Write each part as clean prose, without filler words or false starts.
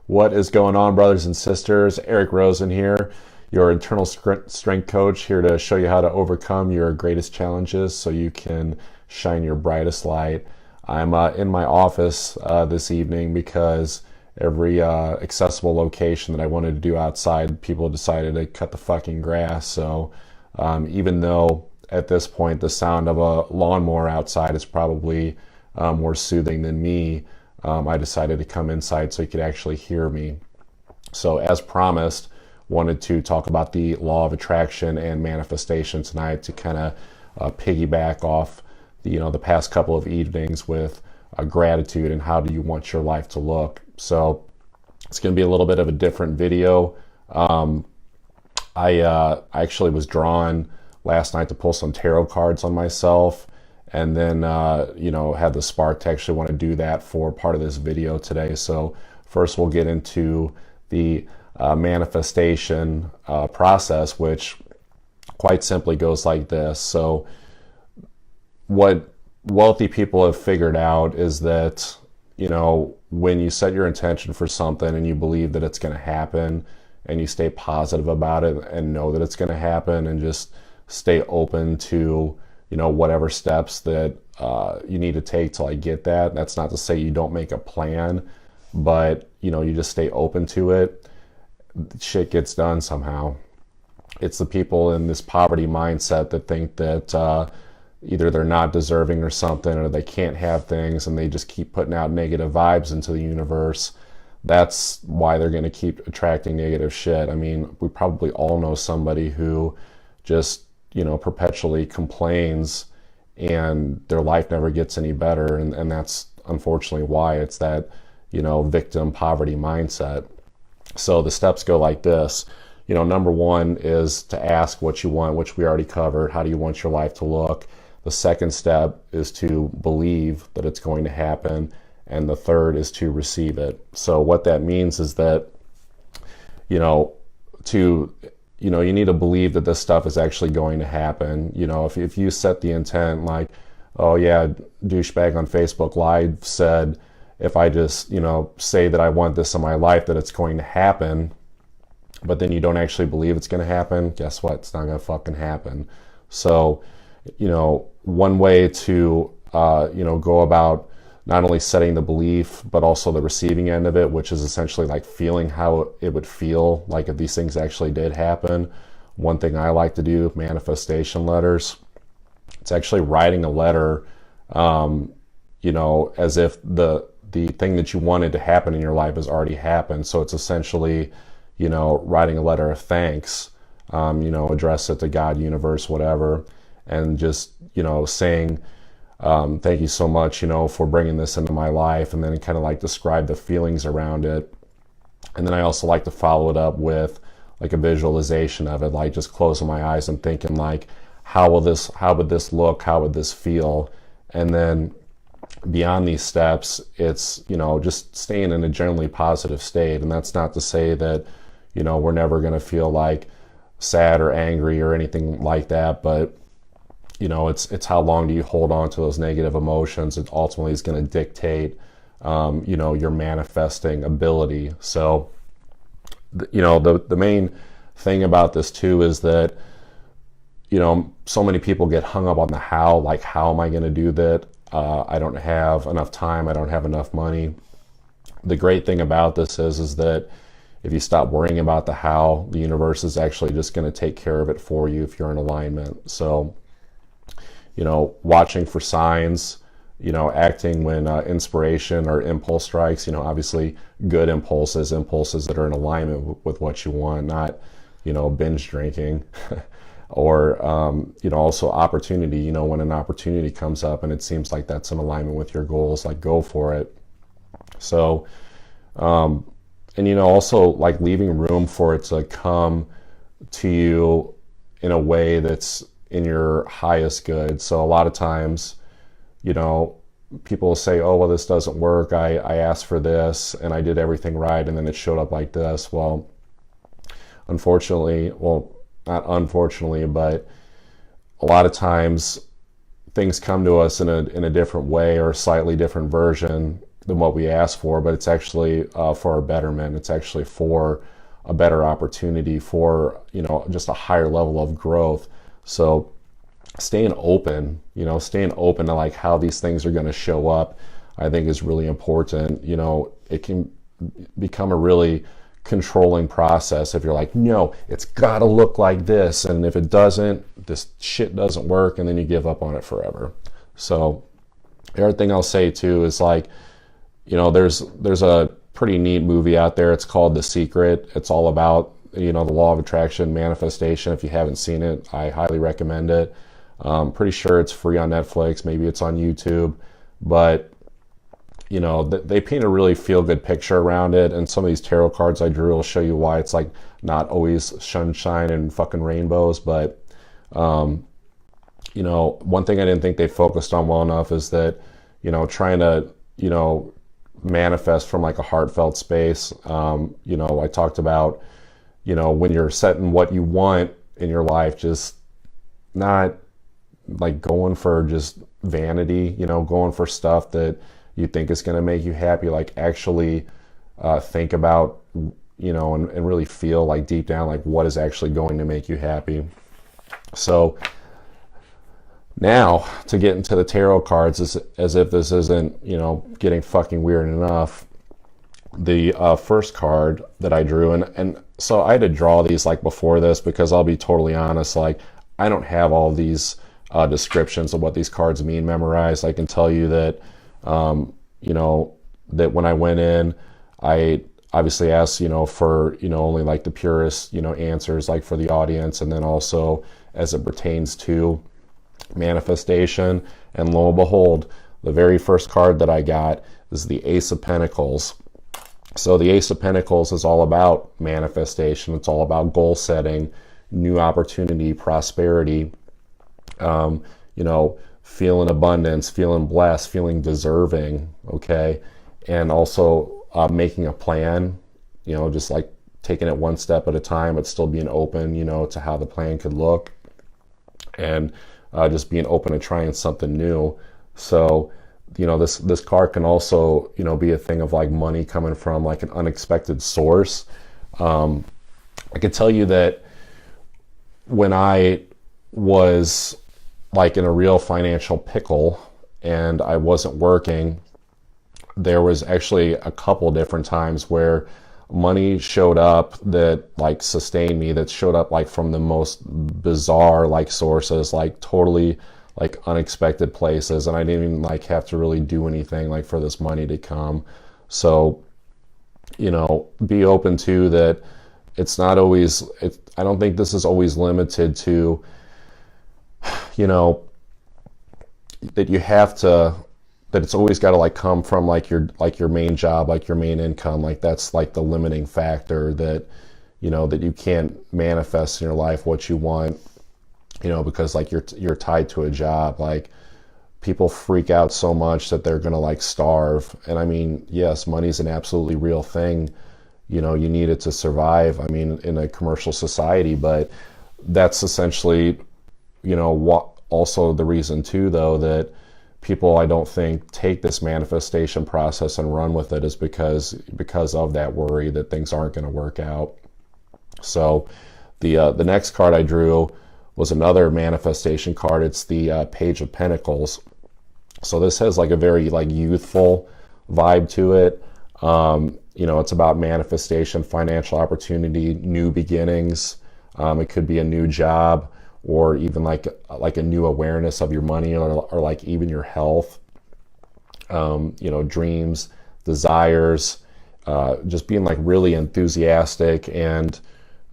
What is going on, brothers and sisters? Eric Rosen here, your internal strength coach, here to show you how to overcome your greatest challenges so you can shine your brightest light. I'm in my office this evening because every accessible location that I wanted to do outside, people decided to cut the fucking grass. So even though at this point the sound of a lawnmower outside is probably more soothing than me, I decided to come inside so you could actually hear me. So as promised, wanted to talk about the law of attraction and manifestation tonight to kind of piggyback off the past couple of evenings with gratitude and how do you want your life to look. So it's going to be a little bit of a different video. I actually was drawn last night to pull some tarot cards on myself, and then had the spark to actually want to do that for part of this video today. So first we'll get into the manifestation process, which quite simply goes like this. So what wealthy people have figured out is that when you set your intention for something and you believe that it's going to happen, and you stay positive about it and know that it's going to happen, and just stay open to whatever steps that you need to take to get that. That's not to say you don't make a plan, but you just stay open to it. Shit gets done somehow. It's the people in this poverty mindset that think that either they're not deserving or something, or they can't have things, and they just keep putting out negative vibes into the universe. That's why they're going to keep attracting negative shit. I mean, we probably all know somebody who just perpetually complains and their life never gets any better, and that's unfortunately why. It's that victim poverty mindset. So the steps go like this. Number one is to ask what you want, which we already covered. How do you want your life to look? The second step is to believe that it's going to happen, and the third is to receive it. So what that means is that you need to believe that this stuff is actually going to happen. If you set the intent like, oh yeah, douchebag on Facebook Live said, if I just, say that I want this in my life, that it's going to happen, but then you don't actually believe it's going to happen, guess what? It's not going to fucking happen. So, one way to, go about not only setting the belief, but also the receiving end of it, which is essentially like feeling how it would feel like if these things actually did happen. One thing I like to do, manifestation letters. It's actually writing a letter, as if the thing that you wanted to happen in your life has already happened. So it's essentially, writing a letter of thanks, address it to God, universe, whatever, and just, saying, thank you so much, for bringing this into my life, and then kind of describe the feelings around it. And then I also like to follow it up with a visualization of it, just closing my eyes and thinking how would this look? How would this feel? And then beyond these steps, it's, just staying in a generally positive state. And that's not to say that, we're never going to feel sad or angry or anything like that, but it's how long do you hold on to those negative emotions. It ultimately is going to dictate, your manifesting ability. So, the main thing about this too is that, so many people get hung up on the how, how am I going to do that? I don't have enough time. I don't have enough money. The great thing about this is that if you stop worrying about the how, the universe is actually just going to take care of it for you if you're in alignment. So, watching for signs, acting when inspiration or impulse strikes, obviously good impulses that are in alignment with what you want, not, binge drinking or, also opportunity, when an opportunity comes up and it seems like that's in alignment with your goals, go for it. So, and, also leaving room for it to come to you in a way that's in your highest good. So a lot of times, people say, oh, well, this doesn't work. I asked for this and I did everything right, and then it showed up like this. Well, unfortunately, well, not unfortunately, but a lot of times things come to us in a different way or a slightly different version, than what we asked for, but it's actually for our betterment. It's actually for a better opportunity, for, you know, just a higher level of growth. So staying open to like how these things are going to show up, I think is really important. You know, it can become a really controlling process if you're like, no, it's got to look like this, and if it doesn't, this shit doesn't work, and then you give up on it forever. So the other thing I'll say too is like, you know, there's a pretty neat movie out there. It's called The Secret. It's all about, you know, the law of attraction, manifestation. If you haven't seen it, I highly recommend it. Pretty sure it's free on Netflix. Maybe it's on YouTube, but you know, they paint a really feel-good picture around it. And some of these tarot cards I drew will show you why it's like not always sunshine and fucking rainbows. But you know, one thing I didn't think they focused on well enough is that, you know, trying to, you know, manifest from like a heartfelt space. You know, I talked about, you know, when you're setting what you want in your life, just not like going for just vanity, you know, going for stuff that you think is going to make you happy. Like actually think about, you know, and really feel like deep down, like what is actually going to make you happy. So now to get into the tarot cards, as if this isn't, you know, getting fucking weird enough, the first card that I drew, and so I had to draw these like before this, because I'll be totally honest, like I don't have all these descriptions of what these cards mean memorized. I can tell you that, you know, that when I went in, I obviously asked, you know, for, you know, only like the purest, you know, answers like for the audience, and then also as it pertains to manifestation. And lo and behold, the very first card that I got is the Ace of Pentacles. So the Ace of Pentacles is all about manifestation. It's all about goal setting, new opportunity, prosperity, you know, feeling abundance, feeling blessed, feeling deserving, okay? And also making a plan, you know, just like taking it one step at a time, but still being open, you know, to how the plan could look, and just being open to trying something new. So, you know, this card can also, you know, be a thing of like money coming from like an unexpected source. I can tell you that when I was like in a real financial pickle and I wasn't working, there was actually a couple different times where money showed up that like sustained me, that showed up like from the most bizarre like sources, like totally like unexpected places, and I didn't even like have to really do anything like for this money to come. So, you know, be open to that. It's not always, I don't think this is always limited to, you know, that you have to, that it's always got to like come from like your main job, like your main income. Like that's like the limiting factor, that, you know, that you can't manifest in your life what you want, you know, because like you're tied to a job. Like people freak out so much that they're gonna like starve. And I mean, yes, money's an absolutely real thing. You know, you need it to survive, I mean, in a commercial society, but that's essentially, you know, what also the reason too, though, that people, I don't think, take this manifestation process and run with it, is because of that worry that things aren't going to work out. So the next card I drew was another manifestation card. It's the Page of Pentacles. So this has like a very like youthful vibe to it. You know, it's about manifestation, financial opportunity, new beginnings. It could be a new job, or even like a new awareness of your money, or like even your health. You know, dreams, desires, just being like really enthusiastic and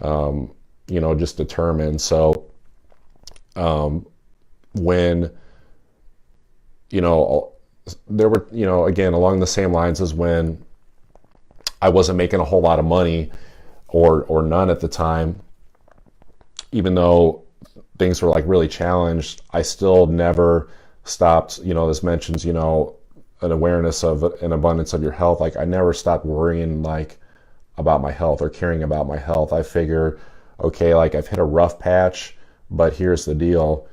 you know, just determined. So when, you know, there were, you know, again, along the same lines as when I wasn't making a whole lot of money, or none at the time, even though things were like really challenged, I still never stopped. You know, this mentions, you know, an awareness of an abundance of your health. Like I never stopped worrying like about my health or caring about my health. I figure, okay, like I've hit a rough patch, but here's the deal.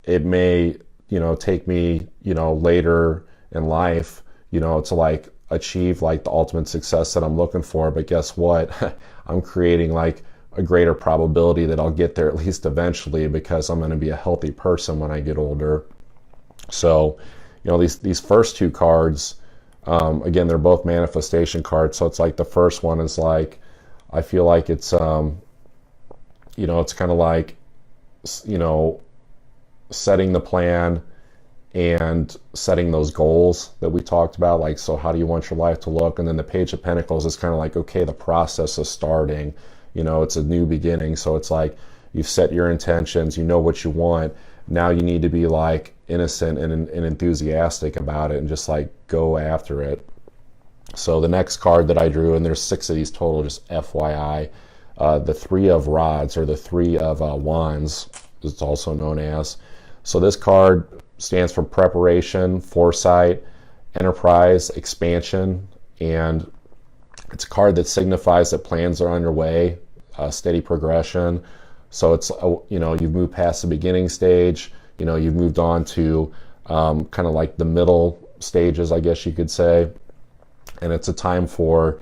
It may, you know, take me, you know, later in life, you know, to like achieve like the ultimate success that I'm looking for, but guess what? I'm creating like a greater probability that I'll get there at least eventually, because I'm going to be a healthy person when I get older. So, you know, these first two cards, again, they're both manifestation cards. So it's like the first one is like, I feel like it's, you know, it's kind of like, you know, setting the plan and setting those goals that we talked about. Like, so how do you want your life to look? And then the Page of Pentacles is kind of like, okay, the process is starting. You know, it's a new beginning. So it's like you've set your intentions, you know what you want. Now you need to be like innocent and enthusiastic about it and just like go after it. So the next card that I drew, and there's 6 of these total, just FYI, the Three of Rods, or the Three of Wands, it's also known as. So this card stands for preparation, foresight, enterprise, expansion, and it's a card that signifies that plans are underway, steady progression. So it's, you know, you've moved past the beginning stage, you know, you've moved on to kind of like the middle stages, I guess you could say. And it's a time for